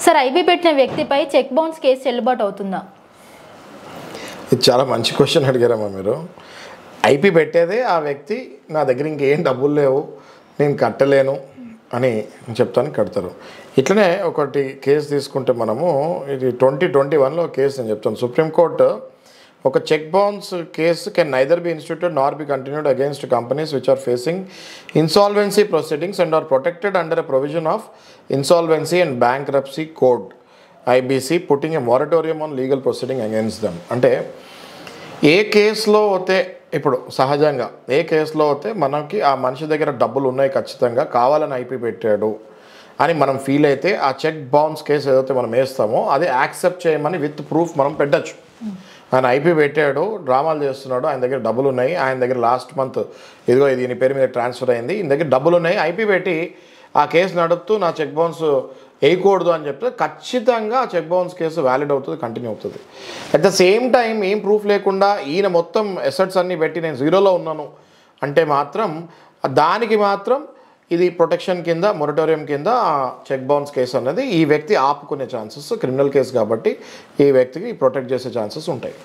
Sir IB పెట్టిన వ్యక్తిపై check bounce case చెల్లుబాటు అవుతుందా? ఇది చాలా మంచి క్వశ్చన్ అడిగారమ్మా మీరు. ఐపీ పెట్టేదే ఆ వ్యక్తి నా దగ్గర ఇంకేం డబ్బులు లేవు, నేను కట్టలేను అని చెప్తాను, కడతారు. ఇట్లనే ఒకటి కేసు తీసుకుంటే మనము ఇది 2021లో కేసు నేను చెప్తాను. సుప్రీంకోర్టు ఒక check bounce case can neither be instituted nor be continued against companies which are facing insolvency proceedings and are protected under a provision of insolvency and bankruptcy code IBC putting a moratorium on legal proceeding against them. అంటే ఏ కేసులో అయితే ఇప్పుడు సహజంగా ఏ కేసులో అయితే మనకి ఆ మనిషి దగ్గర డబ్బులు ఉన్నాయి, ఖచ్చితంగా కావాలని ఐపీ పెట్టాడు అని మనం ఫీల్ అయితే ఆ చెక్ బౌన్స్ కేసు ఏదైతే మనం వేస్తామో అది యాక్సెప్ట్ చేయమని విత్ ప్రూఫ్ మనం పెట్టచ్చు. ఆయన ఐపీ పెట్టాడు, డ్రామాలు చేస్తున్నాడు, ఆయన దగ్గర డబ్బులు ఉన్నాయి, ఆయన దగ్గర లాస్ట్ మంత్ ఇదిగో ఇది ఈయన పేరు మీద ట్రాన్స్ఫర్ అయింది, ఈయన దగ్గర డబ్బులు ఉన్నాయి, ఐపీ పెట్టి ఆ కేసు నడుపుతూ నా చెక్ బౌన్స్ వేయకూడదు అని చెప్తే ఖచ్చితంగా ఆ చెక్ బౌన్స్ కేసు వ్యాలిడ్ అవుతుంది, కంటిన్యూ అవుతుంది. అట్ ద సేమ్ టైం ఏం ప్రూఫ్ లేకుండా ఈయన మొత్తం ఎసెట్స్ అన్నీ పెట్టి నేను జీరోలో ఉన్నాను అంటే మాత్రం దానికి మాత్రం ఇది ప్రొటెక్షన్ కింద, మొరటోరియం కింద చెక్ బౌన్స్ కేసు అనేది ఈ వ్యక్తి ఆపుకునే ఛాన్సెస్, క్రిమినల్ కేసు కాబట్టి ఈ వ్యక్తికి ప్రొటెక్ట్ చేసే ఛాన్సెస్ ఉంటాయి.